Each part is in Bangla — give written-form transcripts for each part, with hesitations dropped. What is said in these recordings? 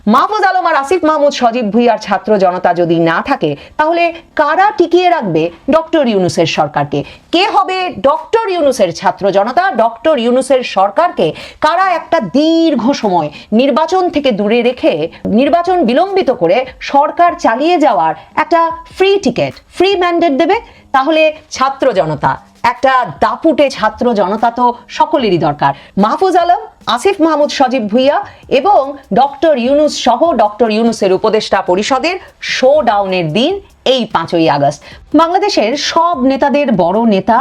মাহফুজ আলম আর আসিফ মাহমুদ সজীব ভুঁইয়ার ছাত্র জনতা যদি না থাকে তাহলে কারা টিকিয়ে রাখবে ডক্টর ইউনূসের সরকারকে? কে হবে ডক্টর ইউনূসের ছাত্র জনতা? ডক্টর ইউনূসের সরকারকে কারা একটা দীর্ঘ সময় নির্বাচন থেকে দূরে রেখে নির্বাচন বিলম্বিত করে সরকার চালিয়ে যাওয়ার একটা ফ্রি টিকেট, ফ্রি ম্যান্ডেট দেবে? তাহলে ছাত্র জনতা, একটা দাপুটে ছাত্র জনতা তো সকলেরই দরকার। মাহফুজ আলম, আসিফ মাহমুদ সজীব ভুঁইয়া এবং ডক্টর ইউনূস সহ ডক্টর ইউনূসের উপদেষ্টা পরিষদের শো ডাউনের দিন এই 5ই আগস্ট। বাংলাদেশের সব নেতাদের বড় নেতা,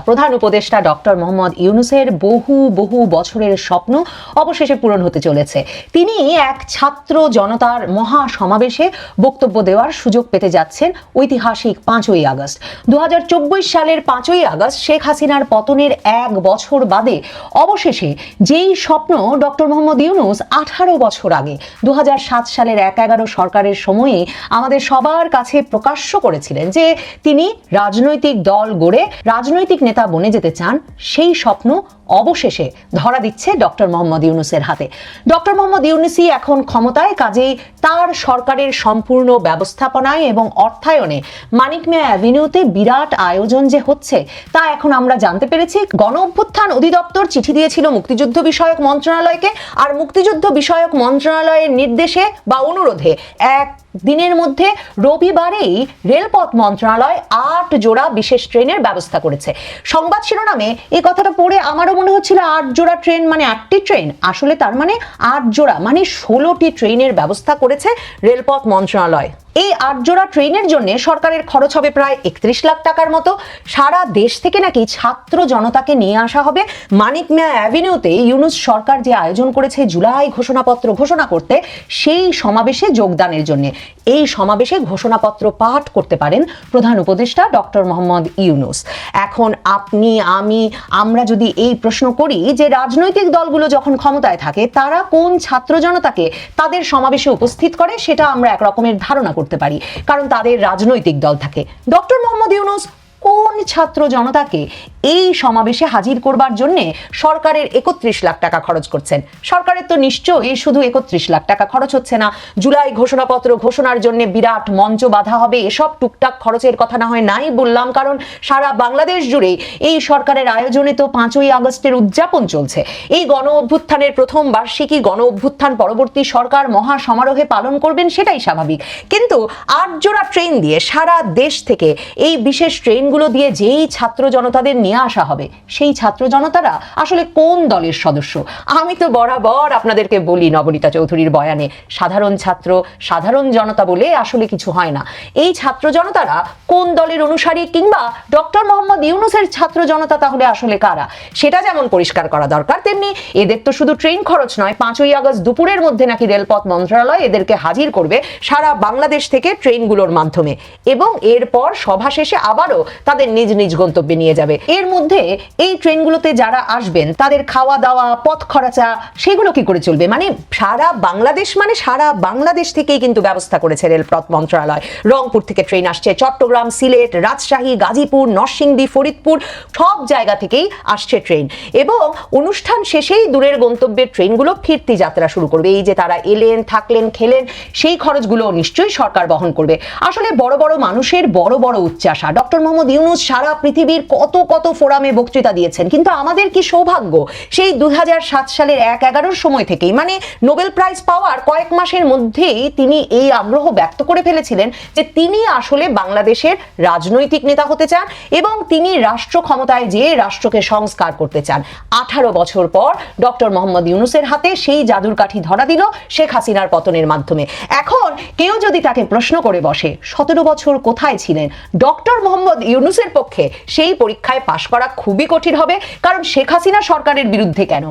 প্রধান উপদেষ্টা ডক্টর মোহাম্মদ ইউনূসের বহু বছরের স্বপ্ন অবশেষে পূরণ হতে চলেছে। তিনি এক ছাত্র জনতার মহা সমাবেশে বক্তব্য দেওয়ার সুযোগ পেতে যাচ্ছেন ঐতিহাসিক 5ই আগস্ট। 2024 সালের 5ই আগস্ট শেখ হাসিনার পতনের 1 বছর বাদে অবশেষে যেই স্বপ্ন ডক্টর মোহাম্মদ ইউনূস 18 বছর আগে 2007 সালের 1/11 সরকারের সময়ে আমাদের সবার কাছে প্রকাশ্য করেছিলেন যে তিনি রাজনৈতিক দল গড়ে রাজনৈতিক নেতা বনে যেতে চান, সেই স্বপ্ন অবশেষে ধরা দিচ্ছে ডক্টর মোহাম্মদ ইউনূসের হাতে। ডক্টর মোহাম্মদ ইউনূসই এখন ক্ষমতায়, কাজেই তার সরকারের সম্পূর্ণ ব্যবস্থাপনায় এবং অর্থায়নে মানিক মিয়া অ্যাভিনিউতে বিরাট আয়োজন যে হচ্ছে তা এখন আমরা জানতে পেরেছি। গণ অভ্যুত্থান অধিদপ্তর চিঠি দিয়েছিল মুক্তিযুদ্ধ বিষয়ক মন্ত্রণালয়কে, আর মুক্তিযুদ্ধ বিষয়ক মন্ত্রণালয়ের নির্দেশে বা অনুরোধে এক দিনের মধ্যে রবিবারেই রেলপথ মন্ত্রণালয় 8 জোড়া বিশেষ ট্রেনের ব্যবস্থা করেছে। সংবাদ শিরোনামে এই কথাটা পড়ে আমারও মনে হচ্ছিল 8 জোড়া ট্রেন মানে 8টি ট্রেন, আসলে তার মানে 8 জোড়া মানে 16টি ট্রেনের ব্যবস্থা করেছে রেলপথ মন্ত্রণালয়। এই 8 জোড়া ট্রেনের জন্য সরকারের খরচ হবে প্রায় 31 লাখ টাকার মতো। সারা দেশ থেকে নাকি ছাত্র জনতাকে নিয়ে আসা হবে মানিক মিয়া অ্যাভিনিউতে। ইউনূস সরকার যে আয়োজন করেছে জুলাই ঘোষণাপত্র ঘোষণা করতে, সেই সমাবেশে যোগদানের জন্য। এই সমাবেশে ঘোষণাপত্র পাঠ করতে পারেন প্রধান উপদেষ্টা ডক্টর মোহাম্মদ ইউনূস। এখন আপনি, আমরা যদি এই প্রশ্ন করি যে রাজনৈতিক দলগুলো যখন ক্ষমতায় থাকে তারা কোন ছাত্র জনতাকে তাদের সমাবেশে উপস্থিত করে, সেটা আমরা একরকমের ধারণা করতে পারি, কারণ তাদের রাজনৈতিক দল থাকে। ডক্টর মোহাম্মদ ইউনূস কোন ছাত্র জনতাকে এই সমাবেশে হাজির করবার জন্য সরকারের 31 লাখ টাকা খরচ করছেন? সরকারের তো নিশ্চয়ই শুধু 31 লাখ টাকা খরচ হচ্ছে না। জুলাই ঘোষণাপত্র ঘোষণার জন্য বিরাট মঞ্চ বাঁধা হবে, এসব টুকটাক খরচের কথা না হয় নাই বললাম, কারণ সারা বাংলাদেশ জুড়ে এই সরকারের আয়োজনে তো 5ই আগস্টের উদযাপন চলছে। এই গণ অভ্যুত্থানের প্রথম বার্ষিকী, গণ অভ্যুত্থান পরবর্তী সরকার মহা সমারোহে পালন করবেন, সেটাই স্বাভাবিক। কিন্তু 8 জোড়া ট্রেন দিয়ে সারা দেশ থেকে এই বিশেষ ট্রেনগুলো দিয়ে যেই ছাত্র জনতাদের নিয়ে আসা হবে, সেই ছাত্র জনতারা আসলে কোন দলের সদস্য? আমি তো বরাবর আপনাদেরকে বলি নবনীতা চৌধুরীর বয়ানে, সাধারণ ছাত্র, সাধারণ জনতা বলে আসলে কিছু হয় না। এই ছাত্র জনতারা কোন দলের অনুসারী, কিংবা ডক্টর মোহাম্মদ ইউনূসের ছাত্র জনতা তাহলে আসলে কারা, সেটা যেমন পরিষ্কার করা দরকার, তেমনি এদের তো শুধু ট্রেন খরচ নয়। 5ই আগস্ট দুপুরের মধ্যে নাকি রেলপথ মন্ত্রণালয় এদেরকে হাজির করবে সারা বাংলাদেশ থেকে ট্রেনগুলোর মাধ্যমে, এবং এরপর সভা শেষে আবারও তাদের নিজ নিজ গন্তব্যে নিয়ে যাবে। এর মধ্যে এই ট্রেনগুলোতে যারা আসবেন তাদের খাওয়া দাওয়া, পথ খরচা, সেগুলো কি করে চলবে? মানে সারা বাংলাদেশ থেকেই কিন্তু ব্যবস্থা করেছে রেলপথ মন্ত্রণালয়। রংপুর থেকে ট্রেন আসছে, চট্টগ্রাম, সিলেট, রাজশাহী, গাজীপুর, নরসিংদী, ফরিদপুর, সব জায়গা থেকেই আসছে ট্রেন। এবং অনুষ্ঠান শেষেই দূরের গন্তব্যের ট্রেনগুলো ফিরতি যাত্রা শুরু করবে। এই যে তারা এলেন, থাকলেন, খেলেন, সেই খরচগুলো নিশ্চয়ই সরকার বহন করবে। আসলে বড় বড় মানুষের বড় বড় উচ্চাসা। ডক্টর মোহাম্মদ ইউনূস সারা পৃথিবীর কত ফোরামে বক্তৃতা দিয়েছেন, কিন্তু আমাদের কি সৌভাগ্য সেই 2007 সালের 1/11 সময় থেকেই, মানে নোবেল প্রাইজ পাওয়ার কয়েক মাসের মধ্যেই তিনি এই আগ্রহ ব্যক্ত করে ফেলেছিলেন যে তিনি আসলে বাংলাদেশের রাজনৈতিক নেতা হতে চান এবং তিনি রাষ্ট্র ক্ষমতায় যেয়ে রাষ্ট্রকে সংস্কার করতে চান। 18 বছর পর ডক্টর মোহাম্মদ ইউনূসের হাতে সেই জাদুর কাঠি ধরা দিল শেখ হাসিনার পতনের মাধ্যমে। এখন কেউ যদি তাকে প্রশ্ন করে বসে 17 বছর কোথায় ছিলেন, ডক্টর মোহাম্মদ ইউনূসের পক্ষে সেই পরীক্ষায় পাশ করা খুবই কঠিন হবে। কারণ শেখ হাসিনা সরকারের বিরুদ্ধে কেন,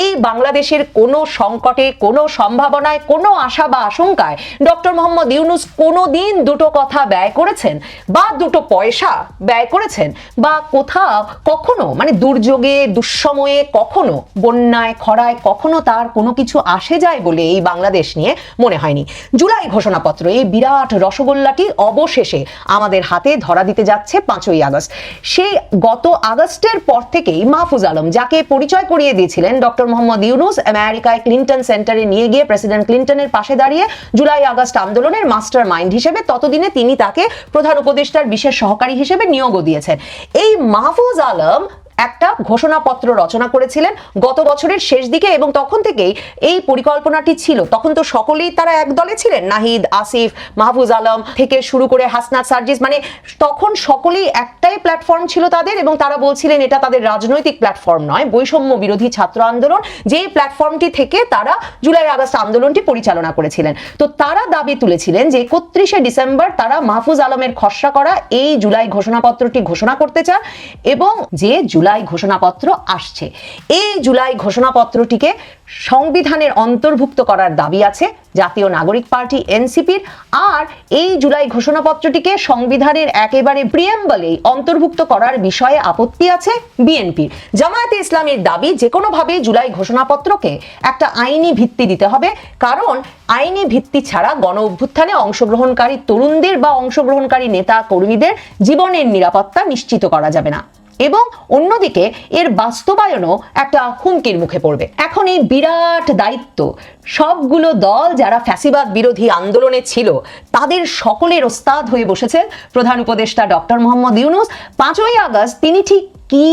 এই বাংলাদেশের কোনো সংকটে, কোনো সম্ভাবনায়, কোনো আশা বা আশঙ্কায় ডক্টর মোহাম্মদ ইউনূস কোনোদিন দুটো কথা ব্যয় করেছেন বা দুটো পয়সা ব্যয় করেছেন, বা কোথাও কখনো মানে দুর্যোগে, দুঃসময়ে, কখনো বন্যায়, খরায় কখনো তার কোনো কিছু আসে যায় বলে এই বাংলাদেশ নিয়ে মনে হয়নি। জুলাই ঘোষণাপত্র, এই বিরাট রসগোল্লাটি অবশেষে আমাদের হাতে ধরা দিতে যাচ্ছে 5ই আগস্ট। সেই গত আগস্টের পর থেকেই মাহফুজ আলম, যাকে পরিচয় করিয়ে দিয়েছিলেন ডক্টর মোহাম্মদ ইউনূস, আমেরিকায় ক্লিনটন সেন্টারে নিয়ে গিয়ে প্রেসিডেন্ট ক্লিনটনের পাশে দাঁড়িয়ে জুলাই আগস্ট আন্দোলনের মাস্টার মাইন্ড হিসেবে, ততদিনে তিনি তাকে প্রধান উপদেষ্টার বিশেষ সহকারী হিসেবে নিয়োগও দিয়েছেন। এই মাহফুজ আলম একটা ঘোষণাপত্র রচনা করেছিলেন গত বছরের শেষ দিকে, এবং তখন থেকেই এই পরিকল্পনাটি ছিল। তখন তো সকলেই তারা এক দলে ছিলেন, নাহিদ, আসিফ, মাহফুজ আলম থেকে শুরু করে হাসনাত সার্জিস, মানে তখন সকলেই একটাই প্ল্যাটফর্ম ছিল তাদের, এবং তারা বলছিলেন এটা তাদের রাজনৈতিক প্ল্যাটফর্ম নয়, বৈষম্য বিরোধী ছাত্র আন্দোলন, যেই প্ল্যাটফর্মটি থেকে তারা জুলাই আগস্ট আন্দোলনটি পরিচালনা করেছিলেন। তো তারা দাবি তুলেছিলেন যে 31শে ডিসেম্বর তারা মাহফুজ আলমের খসড়া করা এই জুলাই ঘোষণাপত্রটি ঘোষণা করতে চান, এবং যে জুলাই ঘোষণাপত্র আসছে, এই জুলাই ঘোষণাপত্রটিকে সংবিধানের অন্তর্ভুক্ত করার দাবি আছে জাতীয় নাগরিক পার্টি এনসিপির, আর এই জুলাই ঘোষণাপত্রটিকে সংবিধানের একেবারে প্রিয়াম্বলেই অন্তর্ভুক্ত করার বিষয়ে আপত্তি আছে বিএনপির। জামায়াতে ইসলামীর দাবি যে কোনোভাবে জুলাই ঘোষণাপত্রকে একটা আইনি ভিত্তি দিতে হবে, কারণ আইনি ভিত্তি ছাড়া গণ অভ্যুত্থানে অংশগ্রহণকারী তরুণদের বা অংশগ্রহণকারী নেতা কর্মীদের জীবনের নিরাপত্তা নিশ্চিত করা যাবে না, এবং অন্যদিকে এর বাস্তবায়নও একটা হুমকির মুখে পড়বে। এখন এই বিরাট দায়িত্ব সবগুলো দল যারা ফ্যাসিবাদ বিরোধী আন্দোলনে ছিল তাদের সকলের ওস্তাদ হয়ে বসেছেন প্রধান উপদেষ্টা ডক্টর মোহাম্মদ ইউনূস। 5ই আগস্ট তিনি ঠিক কি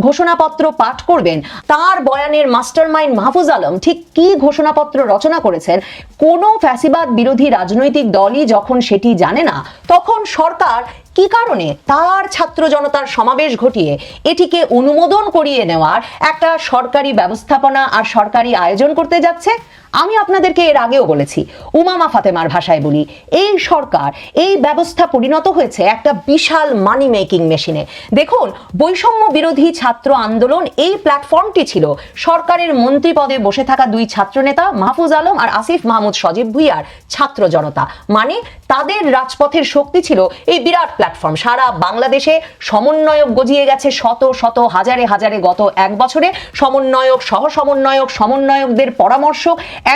ঘোষণাপত্র পাঠ করবেন, তার বয়ানের মাস্টারমাইন্ড মাহফুজ আলম ঠিক কি ঘোষণাপত্র রচনা করেছেন, কোনো ফ্যাসিবাদ বিরোধী রাজনৈতিক দলই যখন সেটি জানে না, তখন সরকার কি কারণে তার ছাত্র জনতার সমাবেশ ঘটিয়ে এটিকে অনুমোদন করিয়ে নেওয়ার একটা সরকারি ব্যবস্থাপনা আর সরকারি আয়োজন করতে যাচ্ছে? আমি আপনাদেরকে এর আগেও বলেছি, উমামা ফাতেমার ভাষায় বলি, এই সরকার, এই ব্যবস্থা পরিণত হয়েছে একটা বিশাল মানি মেকিং মেশিনে। দেখুন, বৈষম্য বিরোধী ছাত্র আন্দোলন এই প্ল্যাটফর্মটি ছিল সরকারের মন্ত্রী পদে বসে থাকা দুই ছাত্রনেতা মাহফুজ আলম আর আসিফ মাহমুদ সজীব ভুইয়ার ছাত্র জনতা, মানে তাদের রাজপথের শক্তি ছিল এই বিরাট প্ল্যাটফর্ম। সারা বাংলাদেশে সমন্বয়ক গজিয়ে গেছে শত শত হাজারে হাজারে গত এক বছরে, সমন্বয়ক, সহ সমন্বয়ক, সমন্বয়কদের পরামর্শ,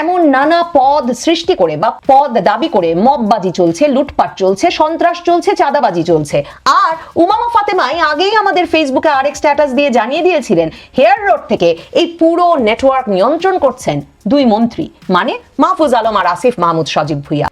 এমন নানা পদ সৃষ্টি করে বা পদ দাবি করে মববাজি চলছে, লুটপাট চলছে, সন্ত্রাস চলছে, চাঁদাবাজি চলছে। আর উমামা ফাতেমাই আগেই আমাদের ফেসবুকে আরেক স্ট্যাটাস দিয়ে জানিয়ে দিয়েছিলেন হেয়ার রোড থেকে এই পুরো নেটওয়ার্ক নিয়ন্ত্রণ করছেন দুই মন্ত্রী, মানে মাহফুজ আলম আর আসিফ মাহমুদ সজীব ভুইয়া।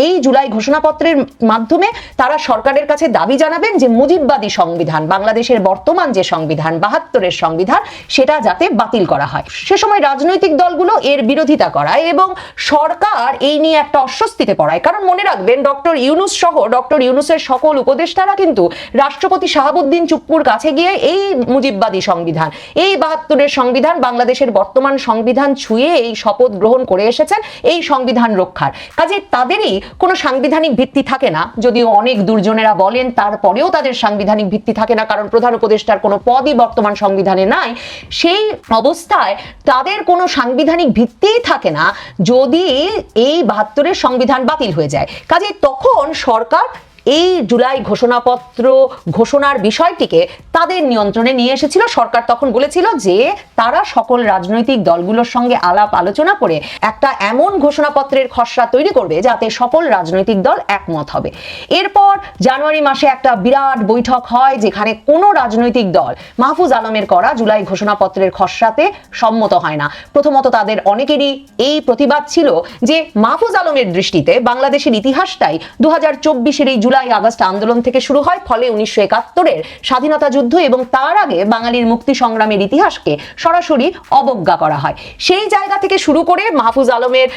এই জুলাই ঘোষণাপত্রের মাধ্যমে তারা সরকারের কাছে দাবি জানাবেন যে মুজিববাদী সংবিধান, বাংলাদেশের বর্তমান যে সংবিধান 72-এর সংবিধান, সেটা যাতে বাতিল করা হয়। সে সময় রাজনৈতিক দলগুলো এর বিরোধিতা করায় এবং সরকার এই নিয়ে একটা অস্বস্তিতে পড়ায়। কারণ মনে রাখবেন, ডক্টর ইউনূস সহ ডক্টর ইউনূসের সকল উপদেষ্টারা কিন্তু রাষ্ট্রপতি শাহাবুদ্দিন চুপ্পুর কাছে গিয়ে এই মুজিববাদী সংবিধান, এই 72-এর সংবিধান, বাংলাদেশের বর্তমান সংবিধান ছুঁয়ে এই শপথ গ্রহণ করে এসেছেন এই সংবিধান রক্ষার। কাজে তাদেরই কোনো সাংবিধানিক ভিত্তি থাকে না, যদিও অনেক দুর্জনেরা বলেন তারপরেও তাদের সাংবিধানিক ভিত্তি থাকে না, কারণ প্রধান উপদেষ্টার কোনো পদই বর্তমান সংবিধানে নাই। সেই অবস্থায় তাদের কোনো সাংবিধানিক ভিত্তিই থাকে না যদি এই 72-এর সংবিধান বাতিল হয়ে যায়। কাজে তখন সরকার এই জুলাই ঘোষণাপত্র ঘোষণার বিষয়টিকে তাদের নিয়ন্ত্রণে নিয়ে এসেছিল। সরকার তখন বলেছিল যে তারা সকল রাজনৈতিক দলগুলোর সঙ্গে আলাপ আলোচনা করে একটা এমন ঘোষণাপত্রের খসড়া তৈরি করবে যাতে সকল রাজনৈতিক দল একমত হবে। এরপর জানুয়ারি মাসে একটা বিরাট বৈঠক হয় যেখানে কোনো রাজনৈতিক দল মাহফুজ আলমের করা জুলাই ঘোষণাপত্রের খসড়াতে সম্মত হয় না। প্রথমত তাদের অনেকেরই এই প্রতিবাদ ছিল যে মাহফুজ আলমের দৃষ্টিতে বাংলাদেশের ইতিহাসটাই 2024-এর এই জুলাই আগস্ট আন্দোলন থেকে শুরু হয়, ফলে 1971-এর স্বাধীনতা যুদ্ধ এবং তার আগে বাঙালির মুক্তি সংগ্রামের ইতিহাসকে সরাসরি অবজ্ঞা করা হয়। সেই জায়গা থেকে শুরু করে মাহফুজ আলমের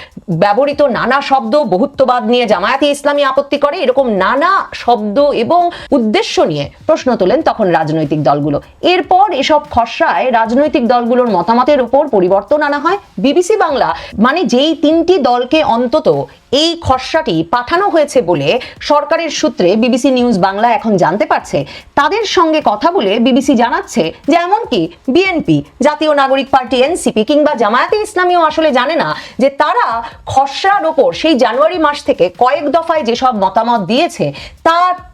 ব্যবহৃত নানা শব্দ, বহুত্ববাদ নিয়ে জামায়াতে ইসলামী আপত্তি করে, এরকম নানা শব্দ এবং উদ্দেশ্য নিয়ে প্রশ্ন তোলেন তখন রাজনৈতিক দলগুলো। এরপর এসব খসড়ায় রাজনৈতিক দলগুলোর মতামতের উপর পরিবর্তন আনা হয়। বিবিসি বাংলা, মানে যেই তিনটি দলকে অন্তত এই খসড়াটি পাঠানো হয়েছে বলে সরকারের সূত্রে বিবিসি নিউজ বাংলা এখন জানতে পারছে, তাদের সঙ্গে কথা বলে বিবিসি জানাচ্ছে যে এমনকি বিএনপি, জাতীয় নাগরিক পার্টি এনসিপি কিংবা জামায়াতে ইসলামীও আসলে জানে না যে তারা খসড়ার ওপর সেই জানুয়ারি মাস থেকে কয়েক দফায় যেসব মতামত দিয়েছে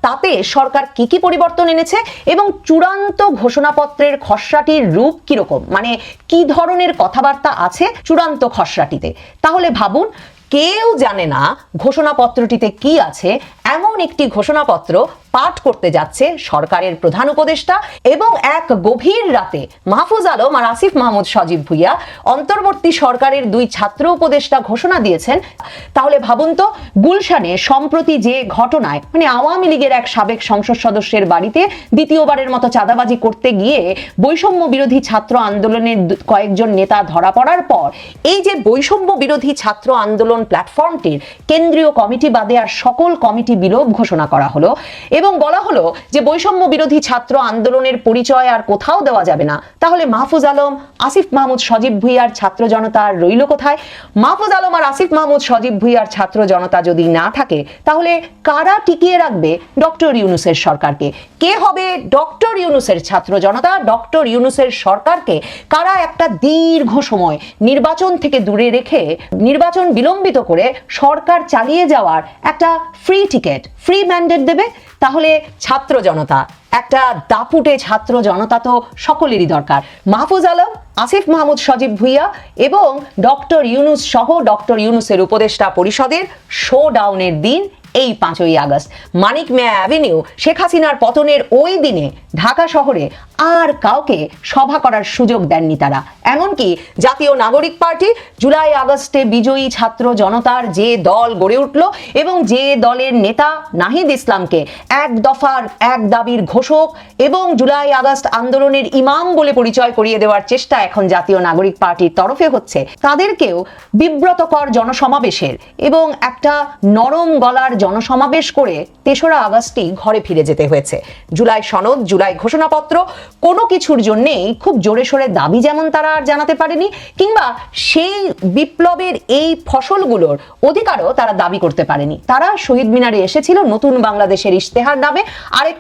তাতে সরকার কি কি পরিবর্তন এনেছে এবং চূড়ান্ত ঘোষণাপত্রের খসড়াটির রূপ কিরকম, মানে কি ধরনের কথাবার্তা আছে চূড়ান্ত খসড়াটিতে। তাহলে ভাবুন, কেউ জানে না ঘোষণাপত্রটিতে কি আছে এমন একটি ঘোষণাপত্র পাঠ করতে যাচ্ছে সরকারের প্রধান উপদেষ্টা এবং এক গভীর রাতে মাহফুজ আলম আর আসিফ মাহমুদ সজীব ভুইয়া অন্তর্বর্তী সরকারের দুই ছাত্র উপদেষ্টা ঘোষণা দিয়েছেন। তাহলে ভাবুন তো, গুলশানে সম্প্রতি যে ঘটনায় আওয়ামী লীগের এক সাবেক সংসদ সদস্যের বাড়িতে দ্বিতীয়বারের মতো চাঁদাবাজি করতে গিয়ে বৈষম্য বিরোধী ছাত্র আন্দোলনের কয়েকজন নেতা ধরা পড়ার পর এই যে বৈষম্য বিরোধী ছাত্র আন্দোলন প্ল্যাটফর্মটির কেন্দ্রীয় কমিটি বাদে আর সকল কমিটি বিলোপ ঘোষণা করা হলো এবং বলা হলো যে বৈষম্য বিরোধী ছাত্র আন্দোলনের পরিচয় আর কোথাও দেওয়া যাবে না, তাহলে মাহফুজ আলম, আসিফ মাহমুদ সজীব ভুইয়ার ছাত্র জনতা রইল কোথায়? মাহফুজ আলম আর আসিফ মাহমুদ সজীব ভুইয়ার ছাত্র জনতা যদি না থাকে, তাহলে কারা টিকিয়ে রাখবে ডক্টর ইউনূসের সরকারকে? কে হবে ডক্টর ইউনূসের ছাত্র জনতা? ডক্টর ইউনূসের সরকারকে কারা একটা দীর্ঘ সময় নির্বাচন থেকে দূরে রেখে নির্বাচন বিলম্বিত করে সরকার চালিয়ে যাওয়ার একটা ফ্রি টিকেট, ফ্রি ম্যান্ডেট দেবে? তাহলে ছাত্র জনতা, একটা দাপুটে ছাত্র জনতা তো সকলেরই দরকার। মাহফুজ আলম, আসিফ মাহমুদ সজীব ভুইয়া এবং ডক্টর ইউনূস সহ ডক্টর ইউনূসের উপদেষ্টা পরিষদের শোডাউনের দিন এই 5ই আগস্ট। মানিক মিয়া অ্যাভিনিউ, শেখ হাসিনার পতনের ওই দিনে ঢাকা শহরে আর কাউকে সভা করার সুযোগ দেননি তারা। এমনকি জাতীয় নাগরিক পার্টি জুলাই আগস্টে বিজয়ী ছাত্র জনতার যে দল গড়ে উঠল এবং যে দলের নেতা নাহিদ ইসলামকে এক দফার এক দাবির ঘোষক এবং জুলাই আগস্ট আন্দোলনের ইমাম বলে পরিচয় করিয়ে দেওয়ার চেষ্টা এখন জাতীয় নাগরিক পার্টির তরফে হচ্ছে, তাদেরকেও বিব্রতকর জনসমাবেশের এবং একটা নরম গলার জনসমাবেশ করে 3রা আগস্টই ঘরে ফিরে যেতে হয়েছে। জুলাই সনদ, জুলাই ঘোষণাপত্র কোনো কিছুর জন্যেই খুব জোরে সোরে দাবি যেমন তারা আর জানাতে পারেনি, কিংবা সেই বিপ্লবের এই ফসলগুলোর অধিকারও তারা দাবি করতে পারেনি। তারা শহীদ মিনারে এসেছিল নতুন বাংলাদেশের ইশতেহার নামে আরেক